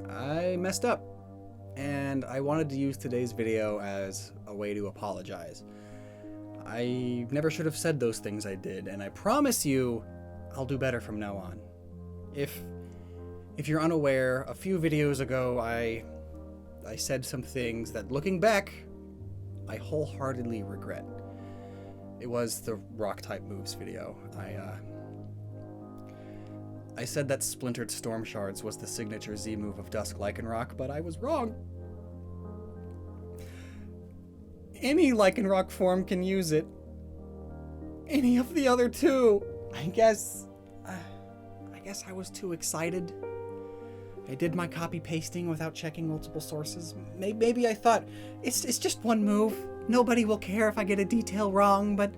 I messed up, and I wanted to use today's video as a way to apologize. I never should have said those things I did, and I promise you I'll do better from now on. If you're unaware, a few videos ago I said some things that, looking back, I wholeheartedly regret. It was the rock type moves video. I said that Splintered Storm Shards was the signature Z move of Dusk Lycanroc, but I was wrong. Any Lycanroc form can use it. Any of the other two. I guess I was too excited. I did my copy pasting without checking multiple sources. Maybe I thought, it's just one move. Nobody will care if I get a detail wrong, but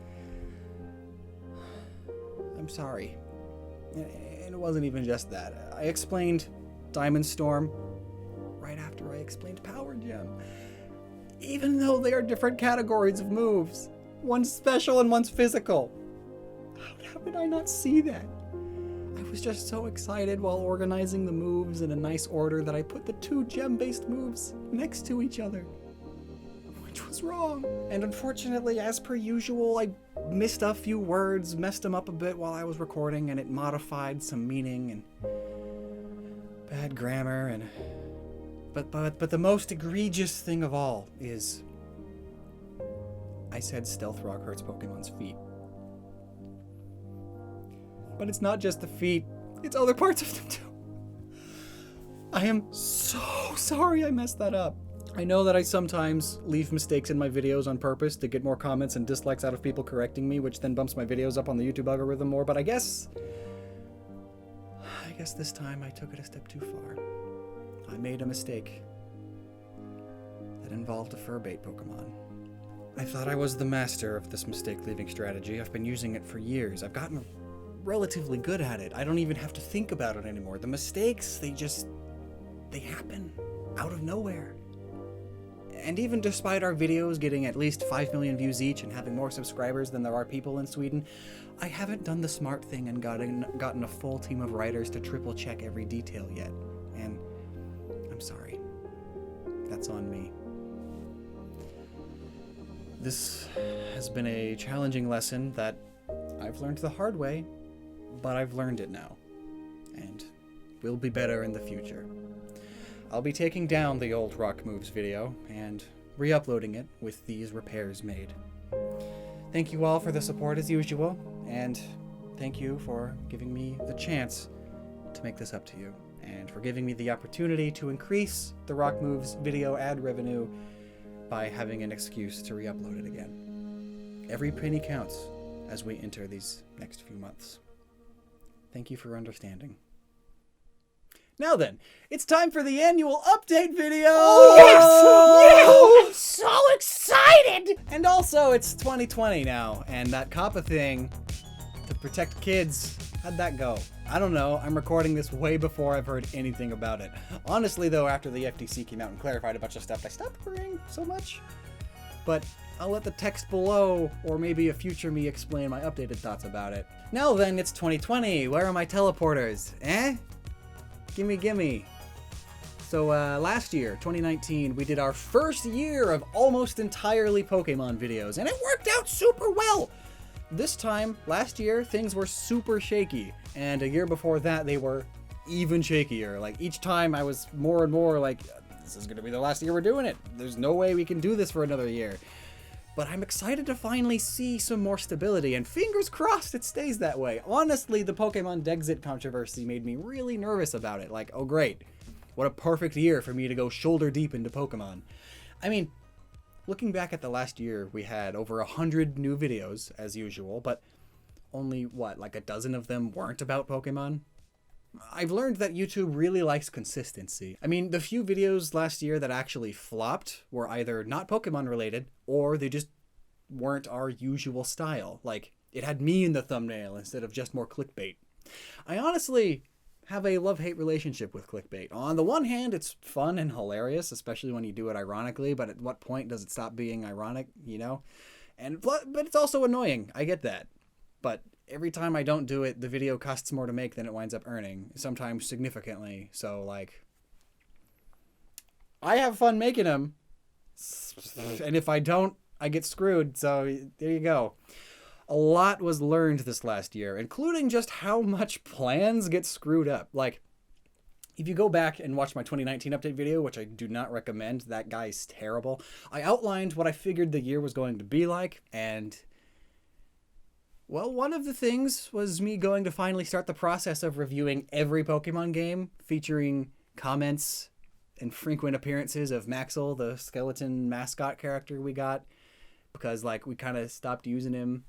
I'm sorry. And it wasn't even just that. I explained Diamond Storm right after I explained Power Gem. Even though they are different categories of moves. One's special and one's physical. How did I not see that? I was just so excited while organizing the moves in a nice order that I put the two gem-based moves next to each other. Which was wrong. And unfortunately, as per usual, I missed a few words, messed them up a bit while I was recording, and it modified some meaning and bad grammar and... But the most egregious thing of all is I said Stealth Rock hurts Pokemon's feet. But it's not just the feet, it's other parts of them too. I am so sorry I messed that up. I know that I sometimes leave mistakes in my videos on purpose to get more comments and dislikes out of people correcting me, which then bumps my videos up on the YouTube algorithm more, but I guess this time I took it a step too far. I made a mistake that involved a fur-bait Pokemon. I thought I was the master of this mistake-leaving strategy. I've been using it for years. I've gotten relatively good at it. I don't even have to think about it anymore. The mistakes, they happen out of nowhere. And even despite our videos getting at least 5 million views each and having more subscribers than there are people in Sweden, I haven't done the smart thing and gotten a full team of writers to triple check every detail yet. And I'm sorry. That's on me. This has been a challenging lesson that I've learned the hard way, but I've learned it now, and will be better in the future. I'll be taking down the old Rock Moves video and re-uploading it with these repairs made. Thank you all for the support as usual, and thank you for giving me the chance to make this up to you, and for giving me the opportunity to increase the Rock Moves video ad revenue by having an excuse to re-upload it again. Every penny counts as we enter these next few months. Thank you for understanding. Now then, it's time for the annual update video! Oh, yes! Yeah! I'm so excited! And also, it's 2020 now, and that COPPA thing to protect kids, how'd that go? I don't know. I'm recording this way before I've heard anything about it. Honestly, though, after the FTC came out and clarified a bunch of stuff, I stopped worrying so much. But I'll let the text below, or maybe a future me, explain my updated thoughts about it. Now then, it's 2020. Where are my teleporters? Eh? Gimme. So last year, 2019, we did our first year of almost entirely Pokemon videos, and it worked out super well. This time, last year, things were super shaky, and a year before that, they were even shakier. Like, each time I was more and more like, this is gonna be the last year we're doing it. There's no way we can do this for another year. But I'm excited to finally see some more stability, and fingers crossed it stays that way. Honestly, the Pokemon Dexit controversy made me really nervous about it. Like, oh great, what a perfect year for me to go shoulder deep into Pokemon. I mean, looking back at the last year, we had over 100 new videos, as usual, but only, like a dozen of them weren't about Pokemon? I've learned that YouTube really likes consistency. I mean, the few videos last year that actually flopped were either not Pokemon related, or they just weren't our usual style. Like, it had me in the thumbnail instead of just more clickbait. I honestly have a love-hate relationship with clickbait. On the one hand, it's fun and hilarious, especially when you do it ironically, but at what point does it stop being ironic, you know? But it's also annoying, I get that. But every time I don't do it, the video costs more to make than it winds up earning, sometimes significantly. So, like, I have fun making them, and if I don't, I get screwed. So there you go. A lot was learned this last year, including just how much plans get screwed up. Like, if you go back and watch my 2019 update video, which I do not recommend, that guy's terrible, I outlined what I figured the year was going to be like, and, well, one of the things was me going to finally start the process of reviewing every Pokemon game, featuring comments and frequent appearances of Maxwell, the skeleton mascot character we got, because, like, we kind of stopped using him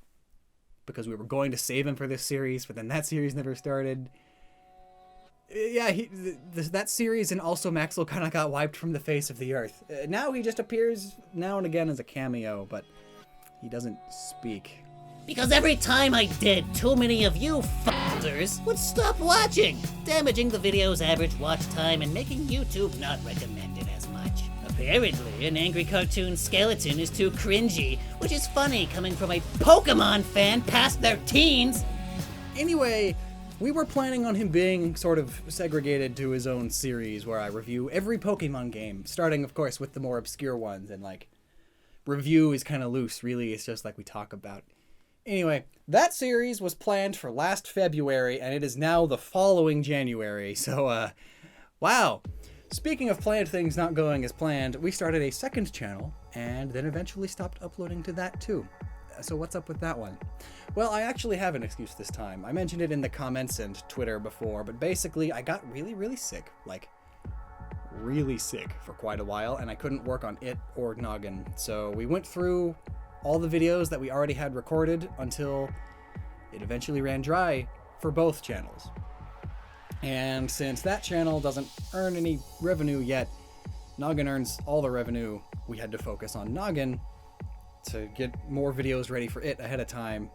because we were going to save him for this series, but then that series never started. Yeah, that series and also Maxwell kind of got wiped from the face of the earth. Now he just appears now and again as a cameo, but he doesn't speak. Because every time I did, too many of you f***ers would stop watching, damaging the video's average watch time and making YouTube not recommend it as much. Apparently, an angry cartoon skeleton is too cringy, which is funny coming from a Pokemon fan past their teens. Anyway, we were planning on him being sort of segregated to his own series where I review every Pokemon game, starting, of course, with the more obscure ones, and, like, review is kind of loose, really. It's just like we talk about. Anyway, that series was planned for last February, and it is now the following January, so, wow. Speaking of planned things not going as planned, we started a second channel, and then eventually stopped uploading to that, too. So what's up with that one? Well, I actually have an excuse this time. I mentioned it in the comments and Twitter before, but basically I got really, really sick. Like, really sick for quite a while, and I couldn't work on it or Gnoggin. So we went through all the videos that we already had recorded until it eventually ran dry for both channels. And since that channel doesn't earn any revenue yet, Gnoggin earns all the revenue. We had to focus on Gnoggin to get more videos ready for it ahead of time.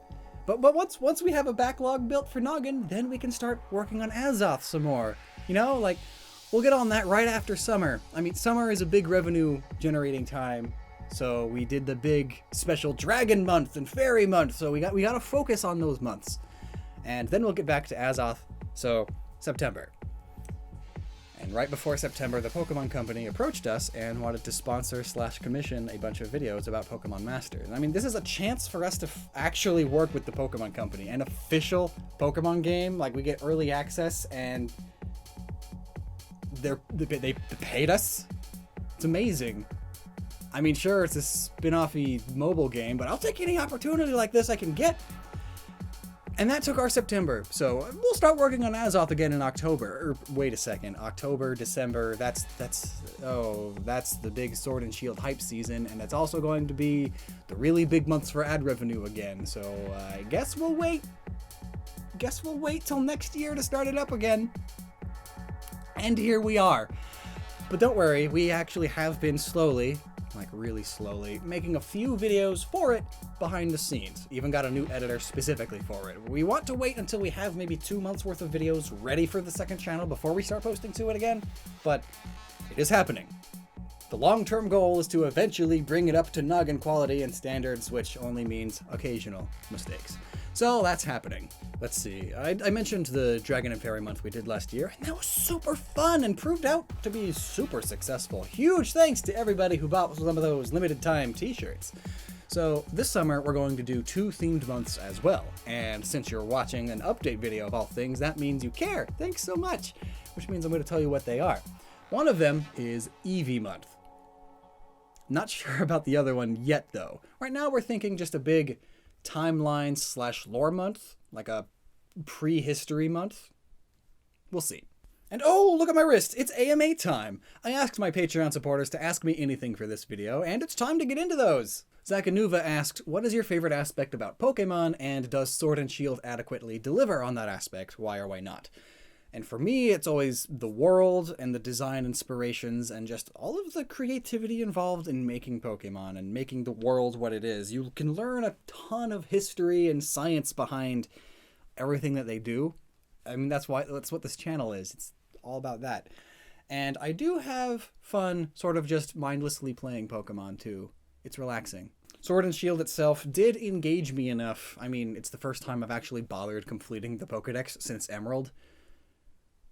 But once we have a backlog built for Gnoggin, then we can start working on Azoth some more. You know, like, we'll get on that right after summer. I mean, summer is a big revenue generating time, so we did the big special Dragon Month and Fairy Month, so we got to focus on those months. And then we'll get back to Azoth, so September. And right before September, the Pokemon Company approached us and wanted to sponsor/commission a bunch of videos about Pokemon Masters. I mean, this is a chance for us to actually work with the Pokemon Company, an official Pokemon game. Like, we get early access, and they paid us. It's amazing. I mean, sure, it's a spin-offy mobile game, but I'll take any opportunity like this I can get. And that took our September, so we'll start working on Azoth again in October. Or, wait a second, October, December, that's the big Sword and Shield hype season, and it's also going to be the really big months for ad revenue again, so I guess we'll wait. Guess we'll wait till next year to start it up again. And here we are. But don't worry, we actually have been slowly, like really slowly, making a few videos for it behind the scenes. Even got a new editor specifically for it. We want to wait until we have maybe 2 months worth of videos ready for the second channel before we start posting to it again, but it is happening. The long-term goal is to eventually bring it up to Gnoggin quality and standards, which only means occasional mistakes. So that's happening. Let's see. I mentioned the Dragon and Fairy month we did last year, and that was super fun and proved out to be super successful. Huge thanks to everybody who bought some of those limited time t-shirts. So this summer we're going to do 2 themed months as well. And since you're watching an update video of all things, that means you care. Thanks so much. Which means I'm going to tell you what they are. One of them is Eevee month. Not sure about the other one yet though. Right now we're thinking just a big timeline/lore month, like a prehistory month. We'll see. And oh, look at my wrist, it's AMA time! I asked my Patreon supporters to ask me anything for this video, and it's time to get into those! Zakanuva asked, what is your favorite aspect about Pokemon, and does Sword and Shield adequately deliver on that aspect, why or why not? And for me, it's always the world and the design inspirations and just all of the creativity involved in making Pokemon and making the world what it is. You can learn a ton of history and science behind everything that they do. I mean, that's what this channel is. It's all about that. And I do have fun sort of just mindlessly playing Pokemon too. It's relaxing. Sword and Shield itself did engage me enough. I mean, it's the first time I've actually bothered completing the Pokédex since Emerald,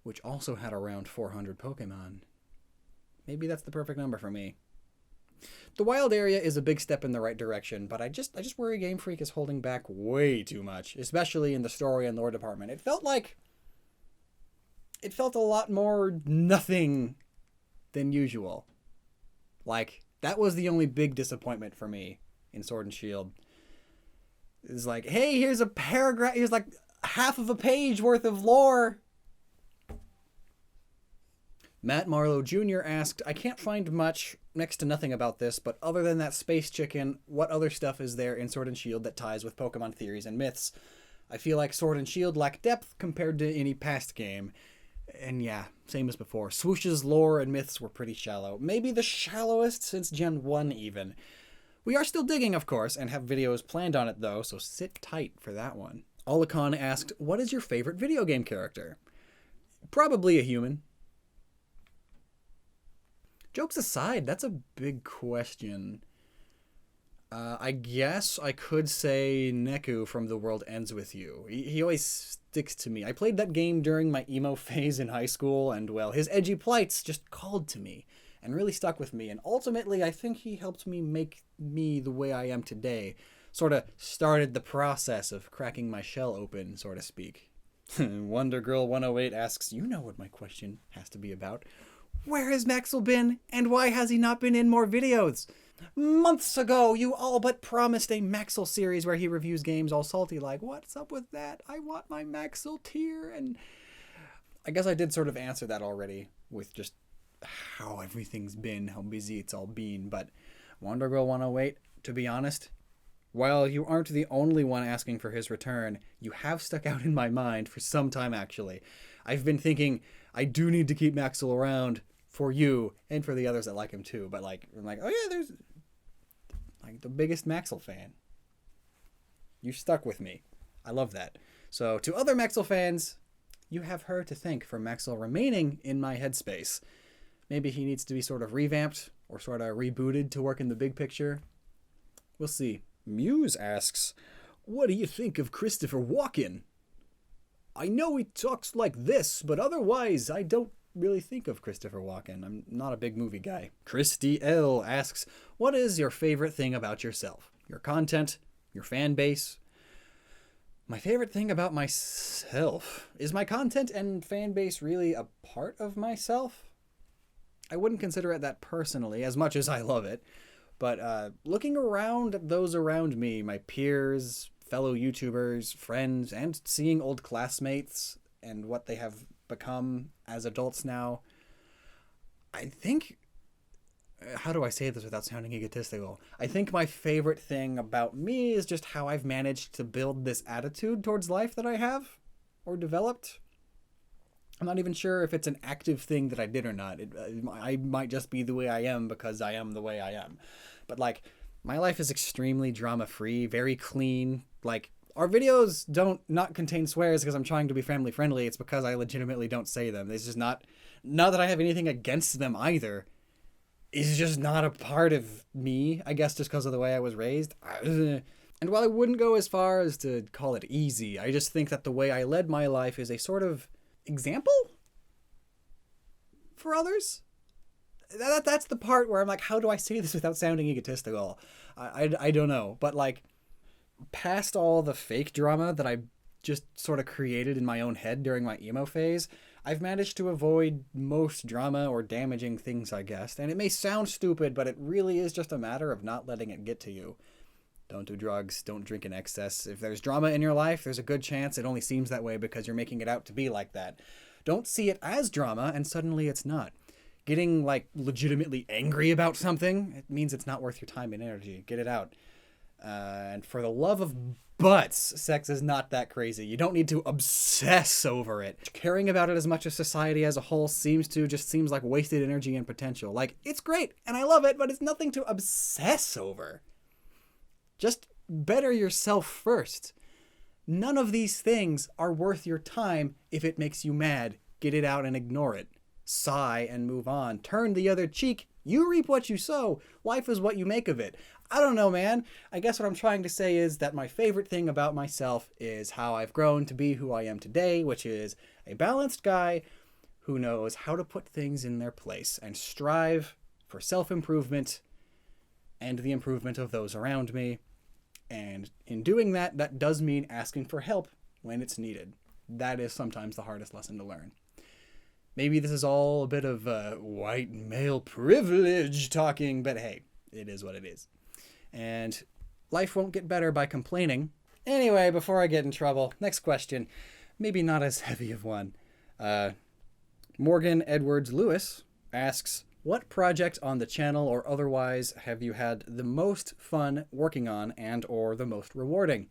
which also had around 400 Pokemon. Maybe that's the perfect number for me. The wild area is a big step in the right direction, but I just worry Game Freak is holding back way too much, especially in the story and lore department. It felt a lot more nothing than usual. Like, that was the only big disappointment for me in Sword and Shield. It's like, hey, here's a paragraph, here's like half of a page worth of lore. Matt Marlowe Jr. asked, I can't find much, next to nothing about this, but other than that space chicken, what other stuff is there in Sword and Shield that ties with Pokemon theories and myths? I feel like Sword and Shield lack depth compared to any past game. And yeah, same as before. Swoosh's lore and myths were pretty shallow. Maybe the shallowest since Gen 1 even. We are still digging, of course, and have videos planned on it though, so sit tight for that one. Olakan asked, what is your favorite video game character? Probably a human. Jokes aside, that's a big question. I guess I could say Neku from The World Ends With You. He always sticks to me. I played that game during my emo phase in high school, and well, his edgy plights just called to me and really stuck with me. And ultimately, I think he helped me make me the way I am today. Sort of started the process of cracking my shell open, so to speak. Wonder Girl 108 asks, you know what my question has to be about. Where has Maxwell been, and why has he not been in more videos? Months ago, you all but promised a Maxwell series where he reviews games all salty like, what's up with that? I want my Maxwell tier. And I guess I did sort of answer that already with just how everything's been, how busy it's all been. But Wonder Girl 108, to be honest, while you aren't the only one asking for his return, you have stuck out in my mind for some time, actually. I've been thinking I do need to keep Maxwell around for you and for the others that like him too. But I'm like, oh yeah, there's like the biggest Maxwell fan. You stuck with me. I love that. So to other Maxwell fans, you have her to thank for Maxwell remaining in my headspace. Maybe he needs to be sort of revamped or sort of rebooted to work in the big picture. We'll see. Muse asks, what do you think of Christopher Walken? I know he talks like this, but otherwise I don't really think of Christopher Walken. I'm not a big movie guy. Christy L asks, what is your favorite thing about yourself? Your content? Your fan base? My favorite thing about myself? Is my content and fan base really a part of myself? I wouldn't consider it that personally, as much as I love it. But looking around at those around me, my peers, fellow YouTubers, friends, and seeing old classmates and what they have become as adults now, I think, how do I say this without sounding egotistical? I think my favorite thing about me is just how I've managed to build this attitude towards life that I have, or developed. I'm not even sure if it's an active thing that I did or not. I might just be the way I am because I am the way I am. But my life is extremely drama-free, very clean. Our videos don't not contain swears because I'm trying to be family friendly. It's because I legitimately don't say them. It's just not that I have anything against them either. It's just not a part of me, I guess, just because of the way I was raised. And while I wouldn't go as far as to call it easy, I just think that the way I led my life is a sort of example for others. That's the part where I'm like, how do I say this without sounding egotistical? I don't know. But past all the fake drama that I just sort of created in my own head during my emo phase, I've managed to avoid most drama or damaging things, I guess. And it may sound stupid, but it really is just a matter of not letting it get to you. Don't do drugs. Don't drink in excess. If there's drama in your life, there's a good chance it only seems that way because you're making it out to be like that. Don't see it as drama and suddenly it's not. Getting legitimately angry about something, it means it's not worth your time and energy. Get it out. And for the love of butts, sex is not that crazy. You don't need to obsess over it. Caring about it as much as society as a whole seems like wasted energy and potential. It's great and I love it, but it's nothing to obsess over. Just better yourself first. None of these things are worth your time if it makes you mad. Get it out and ignore it. Sigh and move on. Turn the other cheek You reap what you sow. Life is what you make of it. I don't know, man. I guess what I'm trying to say is that my favorite thing about myself is how I've grown to be who I am today, which is a balanced guy who knows how to put things in their place and strive for self-improvement and the improvement of those around me. And in doing that, that does mean asking for help when it's needed. That is sometimes the hardest lesson to learn. Maybe this is all a bit of white male privilege talking, but hey, it is what it is. And life won't get better by complaining. Anyway, before I get in trouble, next question. Maybe not as heavy of one. Morgan Edwards Lewis asks, what project on the channel or otherwise have you had the most fun working on and or the most rewarding?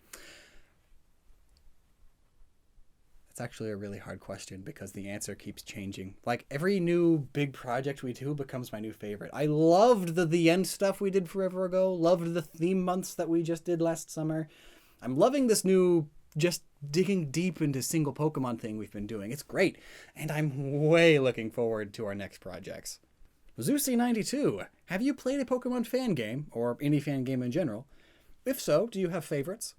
That's actually a really hard question because the answer keeps changing. Like, every new big project we do becomes my new favorite. I loved the end stuff we did forever ago. Loved the theme months that we just did last summer. I'm loving this new just digging deep into single Pokemon thing we've been doing. It's great. And I'm way looking forward to our next projects. Zeusy92, have you played a Pokemon fan game, or any fan game in general? If so, do you have favorites?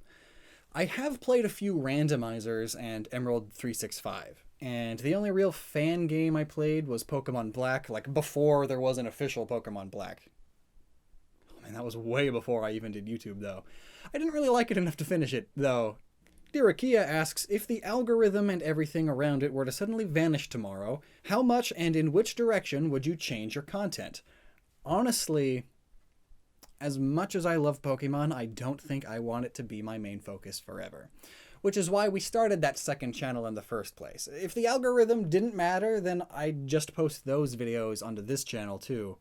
I have played a few randomizers and Emerald 365, and the only real fan game I played was Pokemon Black, like before there was an official Pokemon Black. Oh man, that was way before I even did YouTube, though. I didn't really like it enough to finish it, though. Dirakia asks, if the algorithm and everything around it were to suddenly vanish tomorrow, how much and in which direction would you change your content? Honestly, as much as I love Pokemon, I don't think I want it to be my main focus forever. Which is why we started that second channel in the first place. If the algorithm didn't matter, then I'd just post those videos onto this channel too.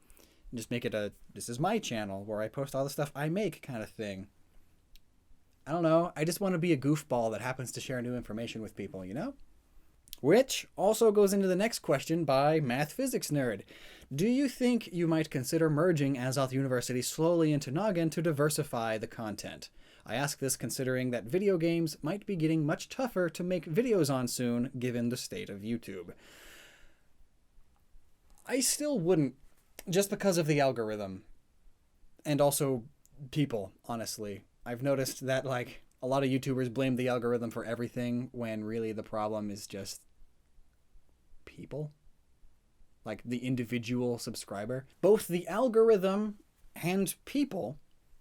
And just make it a, this is my channel, where I post all the stuff I make kind of thing. I don't know, I just want to be a goofball that happens to share new information with people, you know? Which also goes into the next question by Math Physics Nerd. Do you think you might consider merging Azoth University slowly into Gnoggin to diversify the content? I ask this considering that video games might be getting much tougher to make videos on soon, given the state of YouTube. I still wouldn't, just because of the algorithm. And also people, honestly. I've noticed that, like, a lot of YouTubers blame the algorithm for everything when really the problem is just people. Like, the individual subscriber. Both the algorithm and people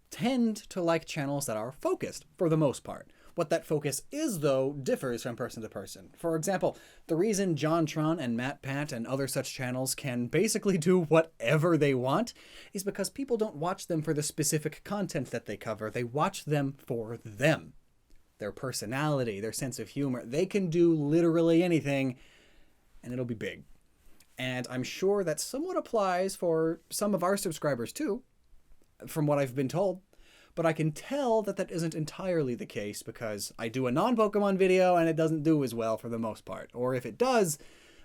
tend to like channels that are focused, for the most part. What that focus is, though, differs from person to person. For example, the reason JonTron and MatPat and other such channels can basically do whatever they want is because people don't watch them for the specific content that they cover. They watch them for them. Their personality, their sense of humor. They can do literally anything, and it'll be big. And I'm sure that somewhat applies for some of our subscribers, too, from what I've been told. But I can tell that that isn't entirely the case because I do a non-Pokemon video and it doesn't do as well for the most part. Or if it does,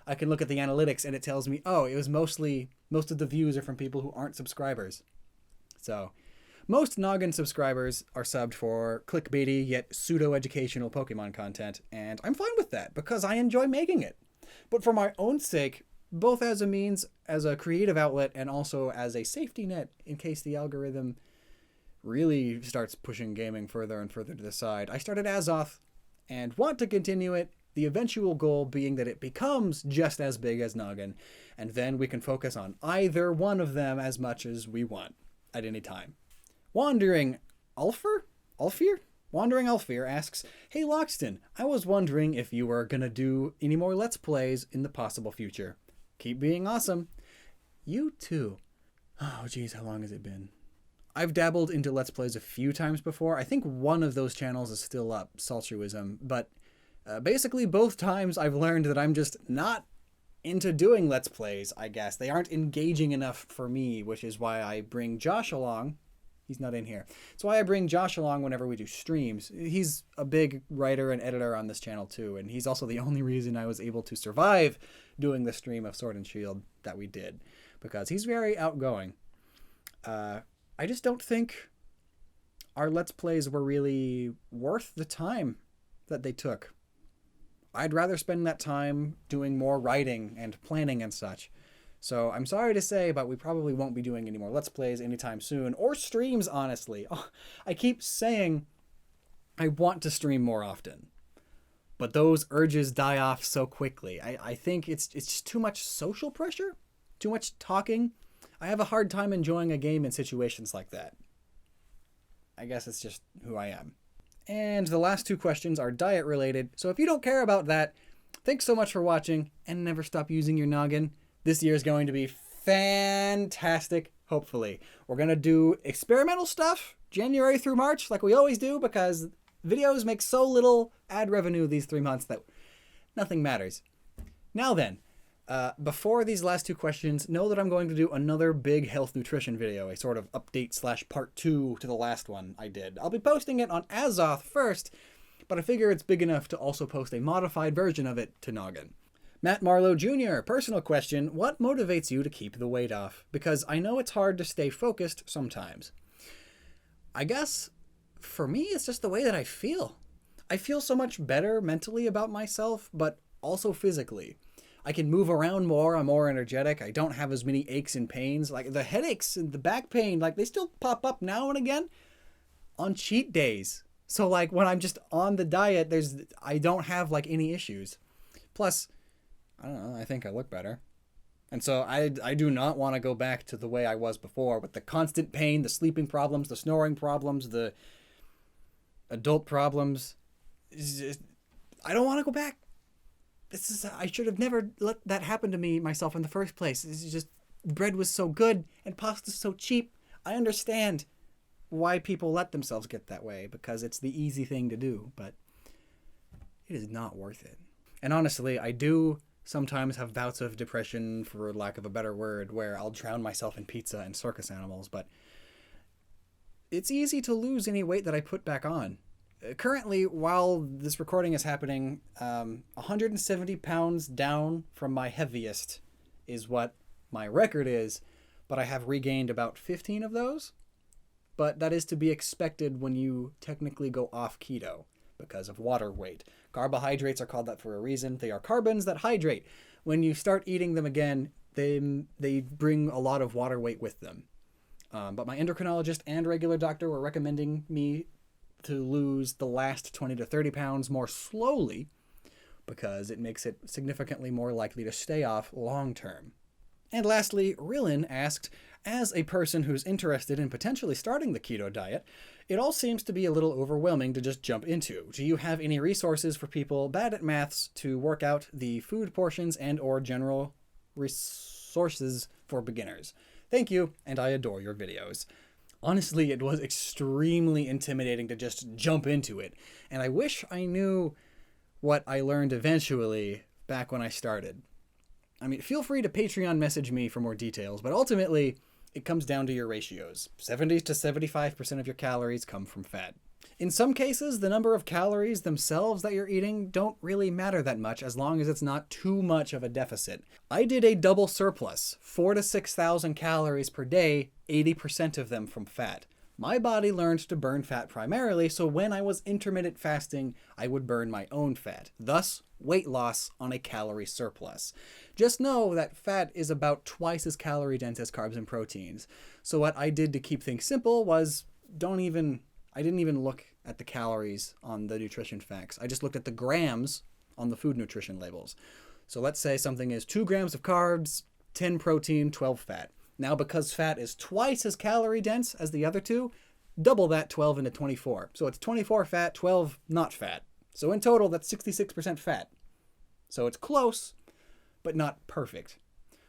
I can look at the analytics and it tells me, oh, it was most of the views are from people who aren't subscribers. So, most Gnoggin subscribers are subbed for clickbaity yet pseudo-educational Pokemon content, and I'm fine with that because I enjoy making it. But for my own sake, both as a means, as a creative outlet, and also as a safety net in case the algorithm really starts pushing gaming further and further to the side, I started Azoth and want to continue it, the eventual goal being that it becomes just as big as Gnoggin, and then we can focus on either one of them as much as we want at any time. Wandering Alfir asks, hey Lockstin, I was wondering if you were gonna do any more Let's Plays in the possible future. Keep being awesome. You too. Oh geez, how long has it been? I've dabbled into Let's Plays a few times before. I think one of those channels is still up, Sultruism, but basically both times I've learned that I'm just not into doing Let's Plays, I guess. They aren't engaging enough for me, which is why I bring Josh along. He's not in here. That's why I bring Josh along whenever we do streams. He's a big writer and editor on this channel too, and he's also the only reason I was able to survive doing the stream of Sword and Shield that we did, because he's very outgoing. I just don't think our Let's Plays were really worth the time that they took. I'd rather spend that time doing more writing and planning and such. So I'm sorry to say, but we probably won't be doing any more Let's Plays anytime soon, or streams, honestly. Oh, I keep saying I want to stream more often, but those urges die off so quickly. I think it's just too much social pressure, too much talking. I have a hard time enjoying a game in situations like that. I guess it's just who I am. And the last 2 questions are diet related, so if you don't care about that, thanks so much for watching, and never stop using your noggin. This year is going to be fantastic, hopefully. We're going to do experimental stuff January through March, like we always do, because videos make so little ad revenue these 3 months that nothing matters. Now then, before these last 2 questions, know that I'm going to do another big health nutrition video, a sort of update / part 2 to the last one I did. I'll be posting it on Azoth first, but I figure it's big enough to also post a modified version of it to Gnoggin. Matt Marlowe Jr., personal question, what motivates you to keep the weight off? Because I know it's hard to stay focused sometimes. I guess, for me, it's just the way that I feel. I feel so much better mentally about myself, but also physically. I can move around more, I'm more energetic, I don't have as many aches and pains. Like, the headaches and the back pain, like, they still pop up now and again on cheat days. So, like, when I'm just on the diet, I don't have, like, any issues. Plus, I don't know, I think I look better. And so I do not want to go back to the way I was before with the constant pain, the sleeping problems, the snoring problems, the adult problems. I don't want to go back. I should have never let that happen to me myself in the first place. It's just, bread was so good and pasta so cheap. I understand why people let themselves get that way, because it's the easy thing to do, but it is not worth it. And honestly, I do sometimes have bouts of depression, for lack of a better word, where I'll drown myself in pizza and circus animals, but it's easy to lose any weight that I put back on. Currently, while this recording is happening, 170 pounds down from my heaviest is what my record is, but I have regained about 15 of those. But that is to be expected when you technically go off keto because of water weight. Carbohydrates are called that for a reason. They are carbons that hydrate. When you start eating them again, they bring a lot of water weight with them. But my endocrinologist and regular doctor were recommending me to lose the last 20 to 30 pounds more slowly because it makes it significantly more likely to stay off long term. And lastly, Rillin asked, as a person who's interested in potentially starting the keto diet, it all seems to be a little overwhelming to just jump into. Do you have any resources for people bad at maths to work out the food portions and or general resources for beginners? Thank you, and I adore your videos. Honestly, it was extremely intimidating to just jump into it, and I wish I knew what I learned eventually back when I started. I mean, feel free to Patreon message me for more details, but ultimately, it comes down to your ratios. 70 to 75% of your calories come from fat. In some cases, the number of calories themselves that you're eating don't really matter that much as long as it's not too much of a deficit. I did a double surplus, 4,000 to 6,000 calories per day, 80% of them from fat. My body learned to burn fat primarily, so when I was intermittent fasting, I would burn my own fat. Thus, weight loss on a calorie surplus. Just know that fat is about twice as calorie dense as carbs and proteins. So what I did to keep things simple was I didn't even look at the calories on the nutrition facts. I just looked at the grams on the food nutrition labels. So let's say something is 2 grams of carbs, 10 protein, 12 fat. Now, because fat is twice as calorie dense as the other two, double that 12 into 24. So it's 24 fat, 12 not fat. So in total, that's 66% fat. So it's close, but not perfect.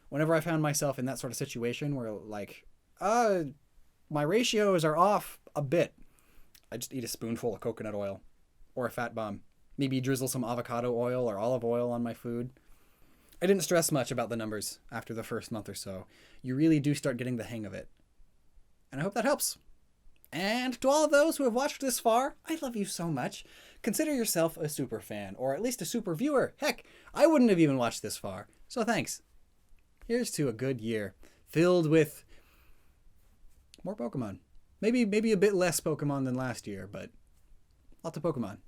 Whenever I found myself in that sort of situation where, like, my ratios are off a bit, I just eat a spoonful of coconut oil or a fat bomb. Maybe drizzle some avocado oil or olive oil on my food. I didn't stress much about the numbers after the first month or so. You really do start getting the hang of it. And I hope that helps. And to all of those who have watched this far, I love you so much. Consider yourself a super fan, or at least a super viewer. Heck, I wouldn't have even watched this far. So thanks. Here's to a good year, filled with more Pokemon. Maybe a bit less Pokemon than last year, but lots of Pokemon.